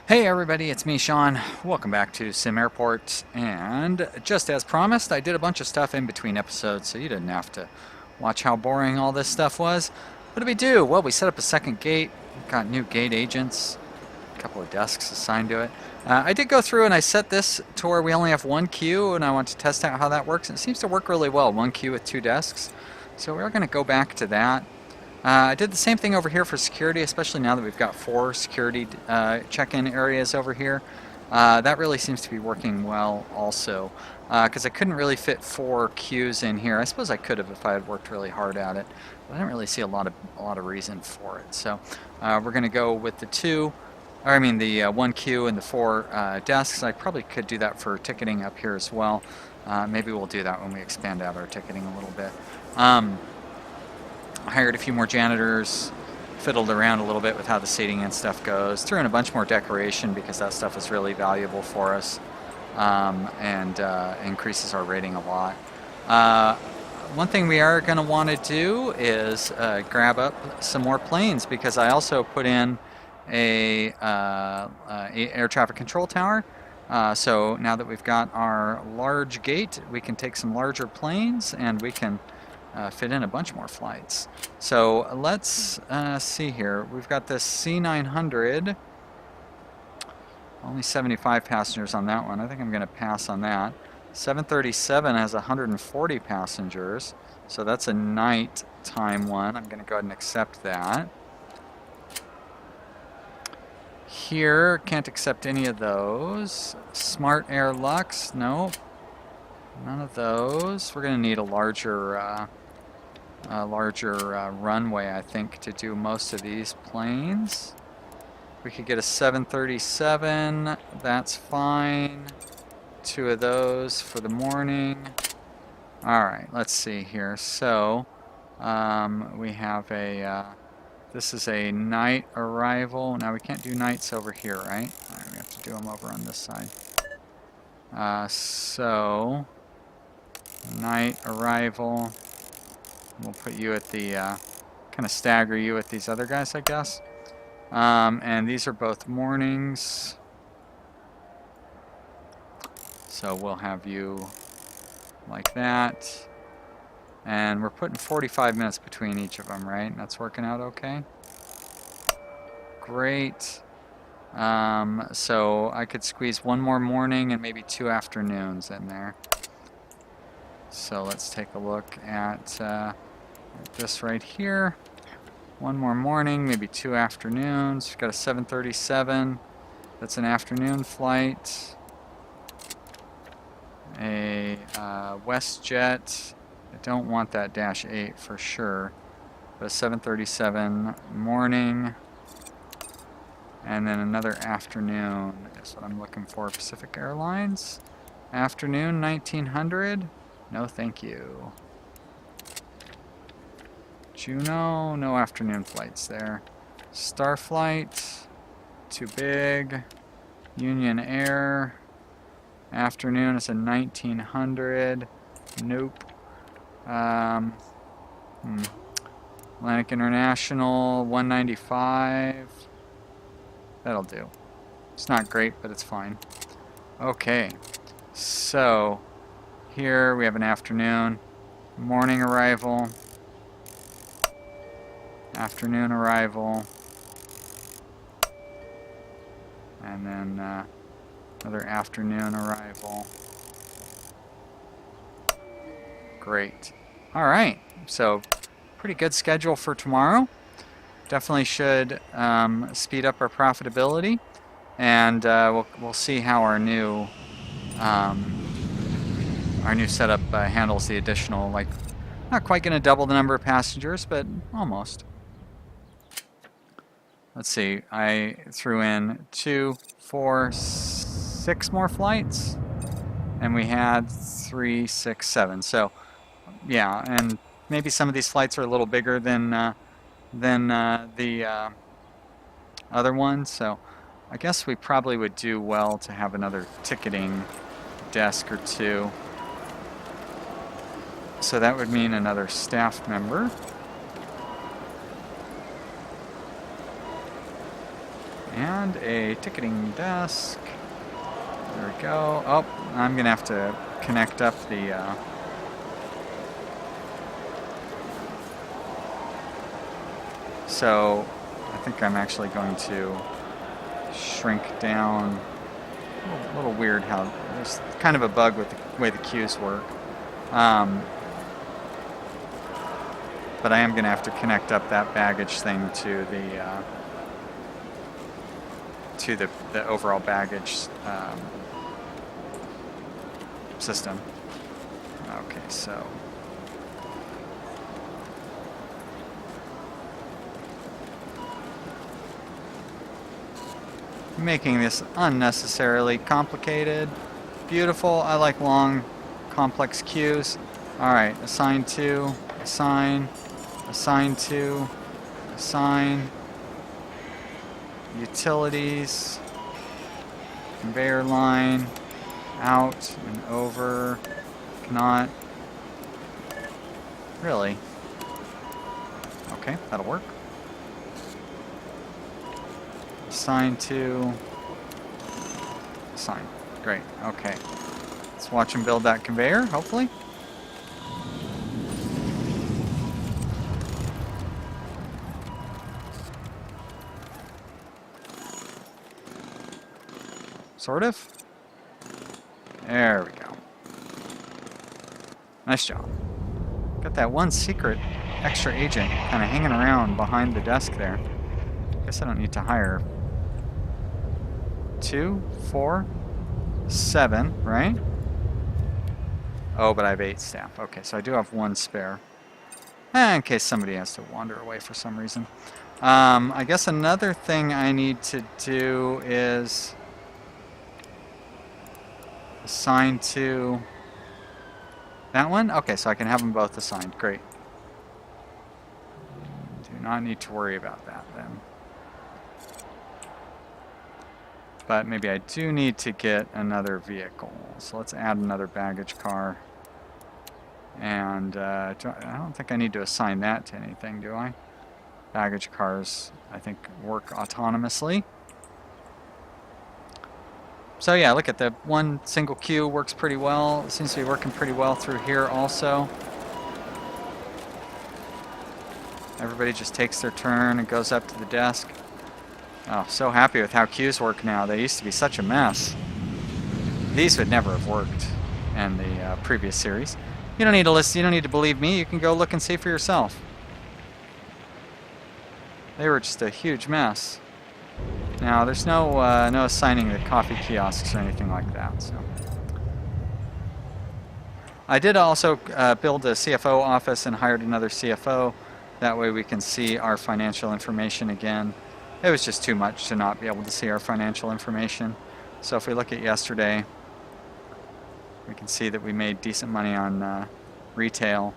Hey everybody, it's me Sean. Welcome back to SimAirport, and just as promised, I did a bunch of stuff in between episodes, so you didn't have to watch how boring all this stuff was. What did we do? Well, we set up a second gate, got new gate agents, a couple of desks assigned to it. I did go through and I set this to where we only have one queue, and I want to test out how that works, and it seems to work really well, one queue with two desks. So we're going to go back to that. I did the same thing over here for security, especially now that we've got 4 security check-in areas over here. That really seems to be working well also, because I couldn't really fit 4 queues in here. I suppose I could have if I had worked really hard at it, but I didn't really see a lot of reason for it. So we're going to go with the 1 queue and the 4 desks. I probably could do that for ticketing up here as well. Maybe we'll do that when we expand out our ticketing a little bit. Hired a few more janitors, fiddled around a little bit with how the seating and stuff goes, threw in a bunch more decoration because that stuff is really valuable for us, and increases our rating a lot. One thing we are going to want to do is grab up some more planes, because I also put in a air traffic control tower. So now that we've got our large gate, we can take some larger planes and we can fit in a bunch more flights. So let's see here. We've got this C900. Only 75 passengers on that one. I think I'm going to pass on that. 737 has 140 passengers. So that's a night time one. I'm going to go ahead and accept that. Here, can't accept any of those. Smart Air Lux, no. None of those. We're going to need a larger runway, I think, to do most of these planes. We could get a 737, that's fine. 2 of those for the morning. Alright, let's see here. So, we have a, this is a night arrival. Now we can't do nights over here, right? Alright, we have to do them over on this side. So, night arrival. We'll put you at the, kind of stagger you with these other guys, I guess. And these are both mornings. So we'll have you like that. And we're putting 45 minutes between each of them, right? That's working out okay? Great. So I could squeeze 1 more morning and maybe 2 afternoons in there. So let's take a look at this right here. 1 more morning, maybe 2 afternoons. We've got a 737. That's an afternoon flight. A WestJet. I don't want that Dash 8 for sure. But a 737 morning. And then another afternoon is what I'm looking for. Pacific Airlines. Afternoon, 1900. No, thank you. Juno, no afternoon flights there. Starflight, too big. Union Air, afternoon is a 1900. Nope. Atlantic International, 195. That'll do. It's not great, but it's fine. Okay, so here we have an afternoon, morning arrival, afternoon arrival, and then another afternoon arrival. Great. All right, so pretty good schedule for tomorrow. Definitely should speed up our profitability, and we'll see how our new setup handles the additional, like, not quite going to double the number of passengers, but almost. Let's see, I threw in 2, 4, 6 more flights, and we had 3, 6, 7. So, yeah, and maybe some of these flights are a little bigger than the other ones. So, I guess we probably would do well to have another ticketing desk or 2. So that would mean another staff member. And a ticketing desk. There we go. Oh, I'm going to have to connect up the... So, I think I'm actually going to shrink down. A little weird how there's kind of a bug with the way the queues work. But I am going to have to connect up that baggage thing to the overall baggage system. Okay, so making this unnecessarily complicated. Beautiful. I like long, complex queues. All right, assign to, assign to, assign, utilities, conveyor line, out and over, cannot, really? Okay, that'll work. Assign to, assign, great, okay. Let's watch him build that conveyor, hopefully. Sort of. There we go. Nice job. Got that one secret extra agent kind of hanging around behind the desk there. Guess I don't need to hire 2, 4, 7, right? Oh, but I have 8 staff. Okay, so I do have 1 spare. In case somebody has to wander away for some reason. I guess another thing I need to do is assign to that one? Okay, so I can have them both assigned. Great. Do not need to worry about that then. But maybe I do need to get another vehicle. So let's add another baggage car. And I don't think I need to assign that to anything, do I? Baggage cars, I think, work autonomously. So yeah, look at the one single queue works pretty well. It seems to be working pretty well through here also. Everybody just takes their turn and goes up to the desk. Oh, so happy with how queues work now. They used to be such a mess. These would never have worked in the previous series. You don't need to listen. You don't need to believe me. You can go look and see for yourself. They were just a huge mess. Now, there's no assigning the coffee kiosks or anything like that. So, I did also build a CFO office and hired another CFO. That way we can see our financial information again. It was just too much to not be able to see our financial information. So if we look at yesterday, we can see that we made decent money on retail,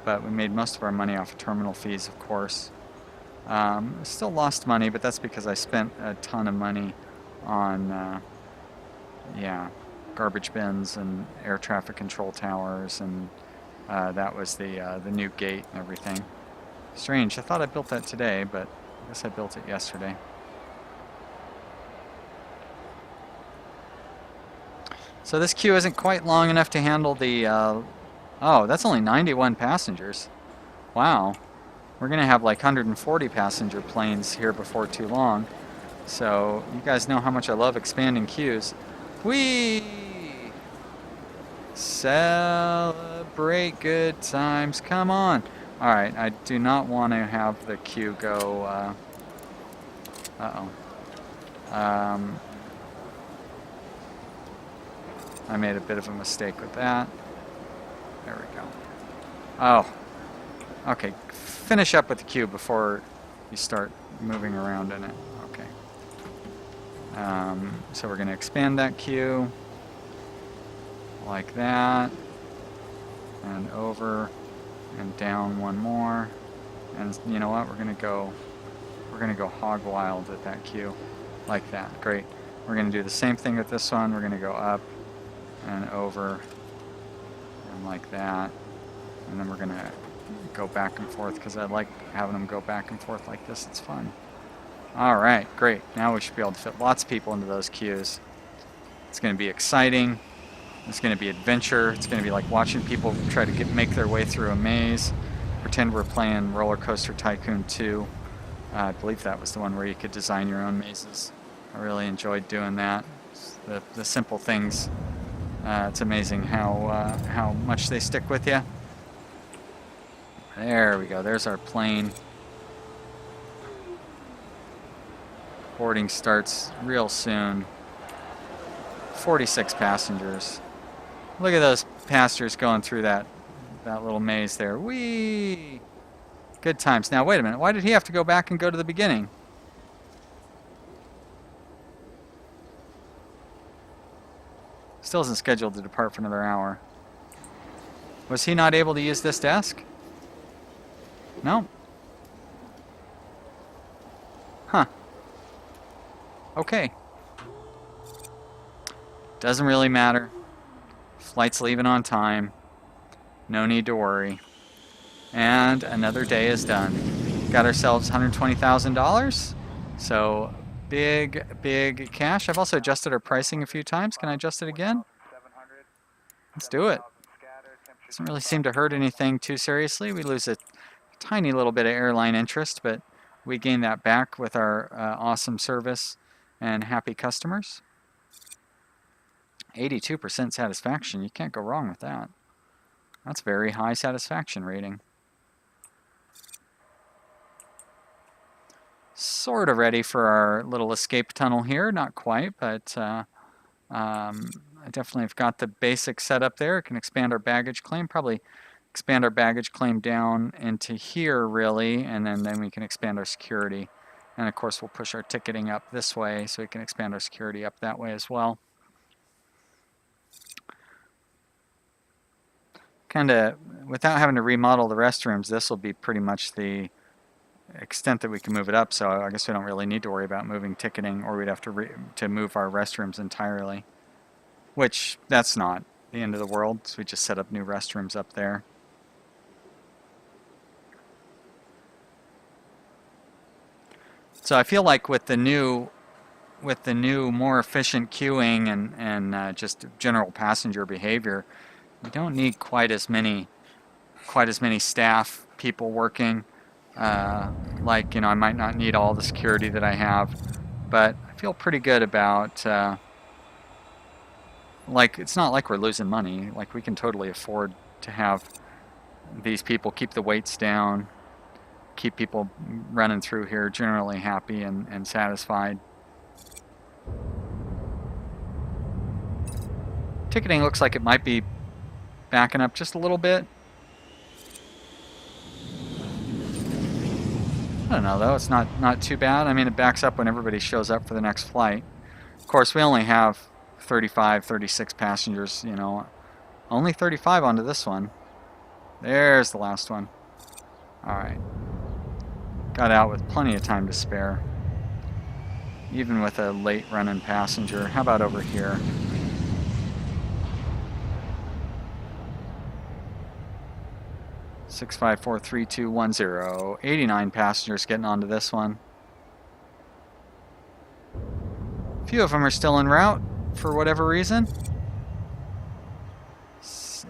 but we made most of our money off of terminal fees, of course. Still lost money, but that's because I spent a ton of money on, garbage bins and air traffic control towers, and that was the new gate and everything. Strange, I thought I built that today, but I guess I built it yesterday. So this queue isn't quite long enough to handle the, oh, that's only 91 passengers. Wow. We're going to have like 140 passenger planes here before too long. So you guys know how much I love expanding queues. Whee! Celebrate good times. Come on. Alright, I do not want to have the queue go... I made a bit of a mistake with that. There we go. Oh. Okay, finish up with the queue before you start moving around in it. Okay. So we're going to expand that queue like that, and over and down one more. And you know what? We're going to go hog wild at that queue like that. Great. We're going to do the same thing with this one. We're going to go up and over and like that, and then we're gonna go back and forth because I like having them go back and forth like this. It's fun. All right, great. Now we should be able to fit lots of people into those queues. It's going to be exciting. It's going to be adventure. It's going to be like watching people try to make their way through a maze. Pretend we're playing Roller Coaster Tycoon 2. I believe that was the one where you could design your own mazes. I really enjoyed doing that. The simple things. It's amazing how much they stick with you. There we go. There's our plane. Boarding starts real soon. 46 passengers. Look at those passengers going through that little maze there. Whee! Good times. Now, wait a minute. Why did he have to go back and go to the beginning? Still isn't scheduled to depart for another hour. Was he not able to use this desk? No. Huh. Okay. Doesn't really matter. Flight's leaving on time. No need to worry. And another day is done. Got ourselves $120,000. So big cash. I've also adjusted our pricing a few times. Can I adjust it again? Let's do it. Doesn't really seem to hurt anything too seriously. We lose a tiny little bit of airline interest, but we gain that back with our awesome service and happy customers. 82% satisfaction. You can't go wrong with that. That's a very high satisfaction rating. Sort of ready for our little escape tunnel here. Not quite, but I definitely have got the basic setup there. It can expand our baggage claim. Probably expand our baggage claim down into here, really, and then we can expand our security. And of course, we'll push our ticketing up this way so we can expand our security up that way as well. Kind of, without having to remodel the restrooms, this will be pretty much the extent that we can move it up. So I guess we don't really need to worry about moving ticketing, or we'd have to move our restrooms entirely. Which, that's not the end of the world, so we just set up new restrooms up there. So I feel like with the new more efficient queuing and just general passenger behavior, we don't need quite as many staff people working. Like, I might not need all the security that I have, but I feel pretty good about. Like, it's not like we're losing money. Like, we can totally afford to have these people keep the weights down, keep people running through here generally happy and satisfied. Ticketing looks like it might be backing up just a little bit. I don't know though, it's not too bad. I mean, it backs up when everybody shows up for the next flight. Of course, we only have 35, 36 passengers, only 35 onto this one. There's the last one. Alright. Got out with plenty of time to spare. Even with a late running passenger. How about over here? Six, 5, 4, 3, 2, 1, 0. 89 passengers getting onto this one. A few of them are still en route for whatever reason.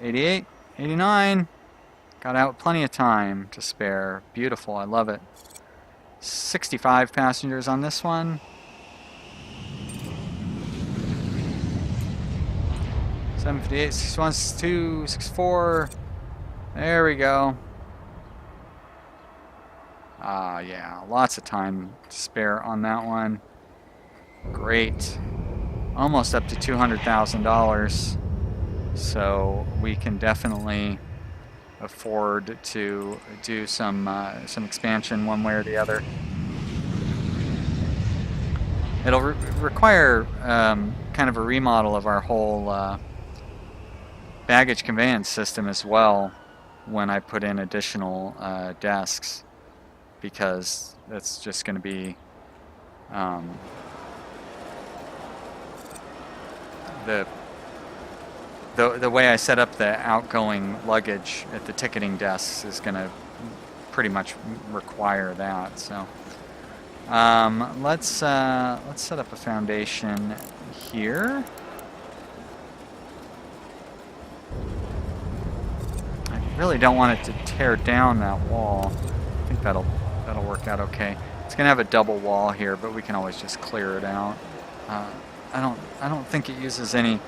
88, 89. Got out plenty of time to spare. Beautiful, I love it. 65 passengers on this one. 758, 61, 62, 64. There we go. Yeah, lots of time to spare on that one. Great. Almost up to $200,000. So we can definitely afford to do some expansion one way or the other. It'll require kind of a remodel of our whole baggage conveyance system as well when I put in additional desks, because that's just going to be the way I set up the outgoing luggage at the ticketing desks is going to pretty much require that. So Let's set up a foundation here. I really don't want it to tear down that wall. I think that'll work out okay. It's gonna have a double wall here, but we can always just clear it out. I don't think it uses any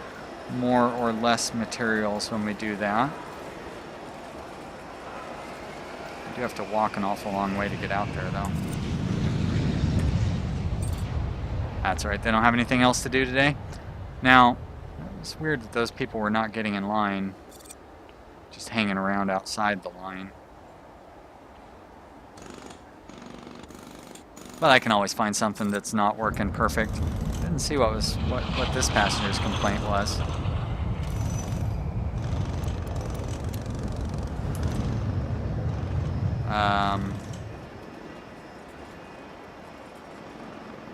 more or less materials when we do that. You do have to walk an awful long way to get out there, though. That's right, they don't have anything else to do today. Now, it's weird that those people were not getting in line, just hanging around outside the line. But I can always find something that's not working perfect. Didn't see what this passenger's complaint was.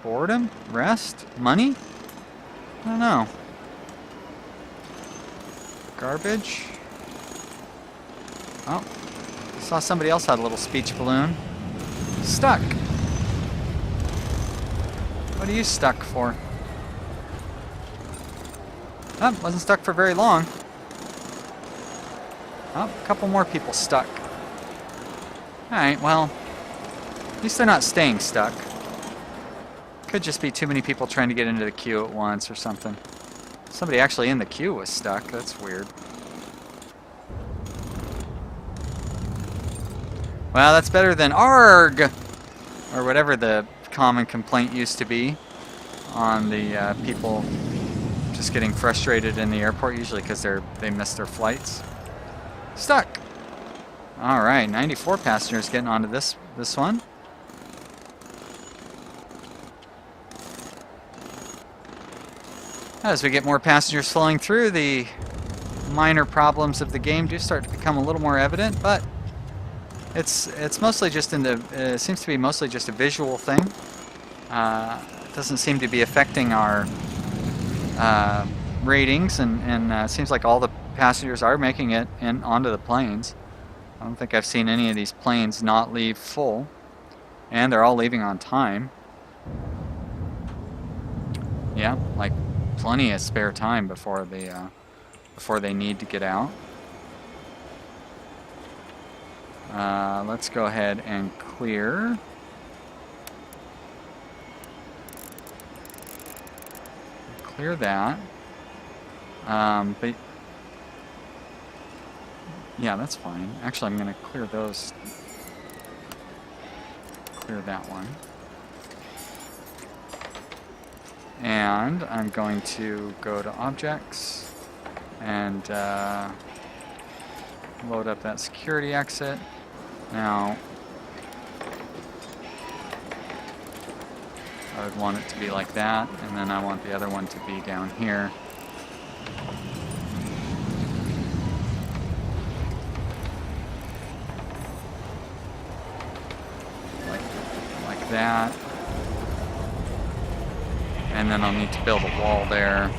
Boredom? Rest? Money? I don't know. Garbage? Oh, saw somebody else had a little speech balloon. Stuck. What are you stuck for? Oh, wasn't stuck for very long. Oh, a couple more people stuck. Alright, well, at least they're not staying stuck. Could just be too many people trying to get into the queue at once or something. Somebody actually in the queue was stuck. That's weird. Well, that's better than ARG! Or whatever the common complaint used to be on the people just getting frustrated in the airport, usually because they miss their flights. Stuck! Alright, 94 passengers getting onto this one. As we get more passengers flowing through, the minor problems of the game do start to become a little more evident, but it's mostly just it seems to be mostly just a visual thing. It doesn't seem to be affecting our ratings, and it seems like all the passengers are making it onto the planes. I don't think I've seen any of these planes not leave full, and they're all leaving on time. Yeah, like plenty of spare time before they need to get out. Let's go ahead and clear. Clear that. But yeah, that's fine. Actually, I'm going to clear those. Clear that one. And I'm going to go to objects and load up that security exit. Now, I would want it to be like that, and then I want the other one to be down here. Like that. And then I'll need to build a wall there,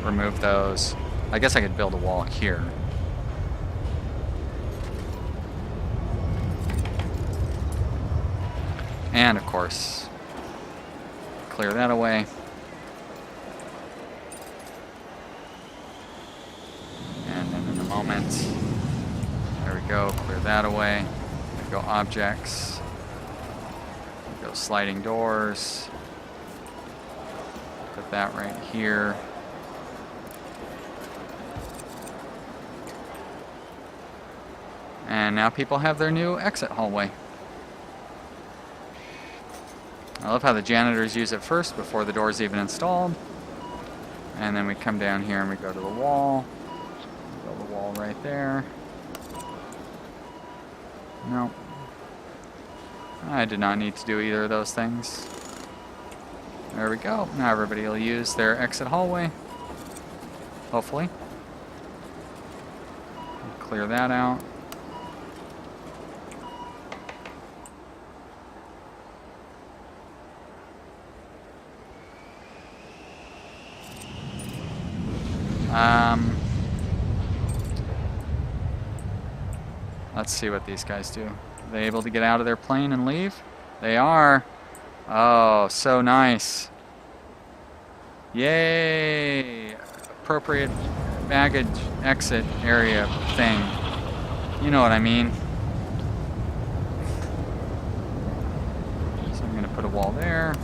remove those. I guess I could build a wall here. And of course, clear that away. And then in a moment, there we go, clear that away. Go objects, go sliding doors. Put that right here. And now people have their new exit hallway. I love how the janitors use it first before the door's even installed. And then we come down here and we go to the wall. Build a wall right there. Nope. I did not need to do either of those things. There we go. Now everybody will use their exit hallway. Hopefully. Clear that out. Let's see what these guys do. Are they able to get out of their plane and leave? They are. Oh, so nice. Yay! Appropriate baggage exit area thing. You know what I mean. So I'm going to put a wall there.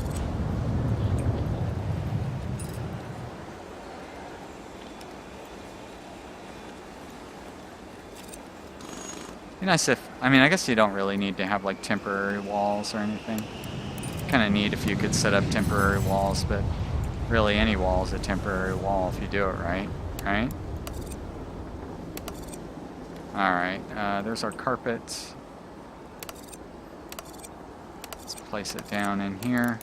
Be nice if, I mean, I guess you don't really need to have like temporary walls or anything. Kind of neat if you could set up temporary walls, but really any wall is a temporary wall if you do it right, right? Alright, there's our carpet. Let's place it down in here.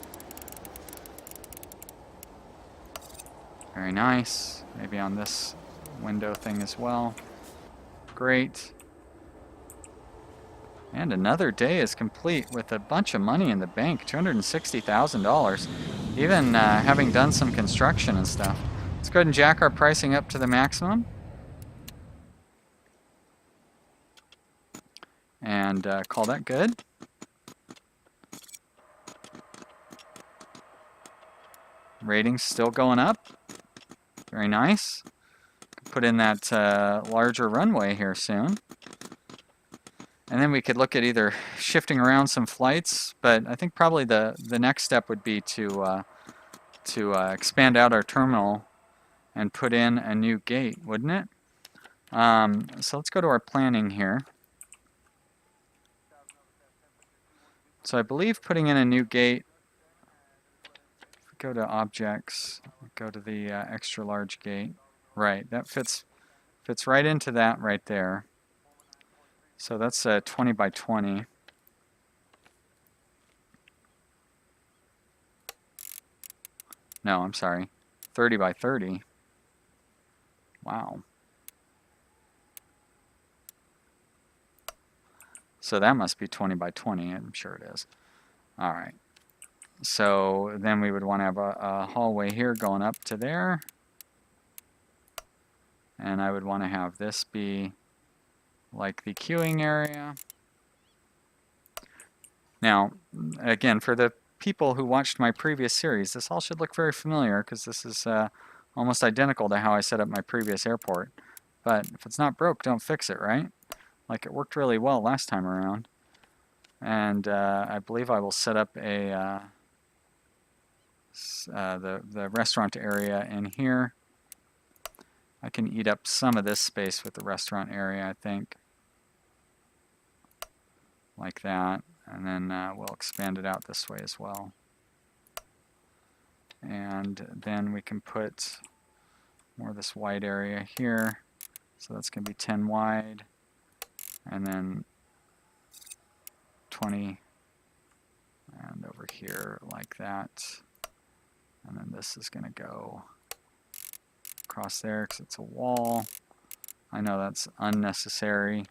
Very nice. Maybe on this window thing as well. Great. And another day is complete with a bunch of money in the bank, $260,000. Even having done some construction and stuff. Let's go ahead and jack our pricing up to the maximum. And call that good. Ratings still going up. Very nice. Put in that larger runway here soon. And then we could look at either shifting around some flights, but I think probably the next step would be to expand out our terminal and put in a new gate, wouldn't it? So let's go to our planning here. So I believe putting in a new gate, if we go to objects, go to the extra large gate. Right, that fits right into that right there. So that's 20 by 20. No, I'm sorry, 30 by 30. Wow. So that must be 20 by 20, I'm sure it is. All right. So then we would want to have a hallway here going up to there. And I would want to have this be like the queuing area. Now, again, for the people who watched my previous series, this all should look very familiar because this is almost identical to how I set up my previous airport. But if it's not broke, don't fix it, right? Like it worked really well last time around. And I believe I will set up a the restaurant area in here. I can eat up some of this space with the restaurant area, I think. Like that. And then we'll expand it out this way as well. And then we can put more of this wide area here. So that's going to be 10 wide. And then 20. And over here like that. And then this is going to go across there because it's a wall. I know that's unnecessary,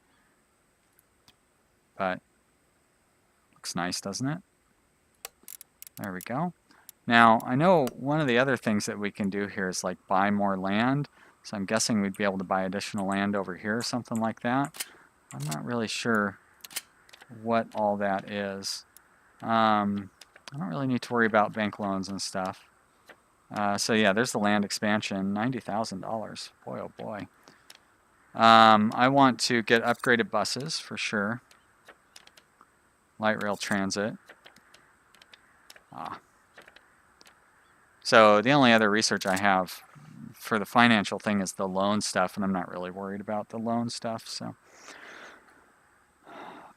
but looks nice, doesn't it? There we go. Now, I know one of the other things that we can do here is like buy more land. So I'm guessing we'd be able to buy additional land over here or something like that. I'm not really sure what all that is. I don't really need to worry about bank loans and stuff. So yeah, there's the land expansion, $90,000. Boy, oh boy. I want to get upgraded buses for sure. Light rail transit. So the only other research I have for the financial thing is the loan stuff, and I'm not really worried about the loan stuff. So,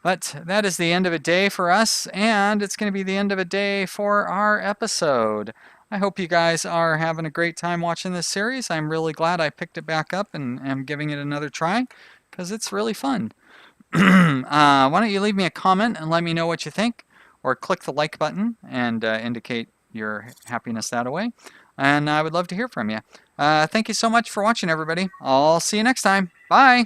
but that is the end of a day for us, and it's going to be the end of a day for our episode. I hope you guys are having a great time watching this series. I'm really glad I picked it back up and am giving it another try because it's really fun. Why don't you leave me a comment and let me know what you think, or click the like button and indicate your happiness that way. And I would love to hear from you. Thank you so much for watching, everybody. I'll see you next time. Bye.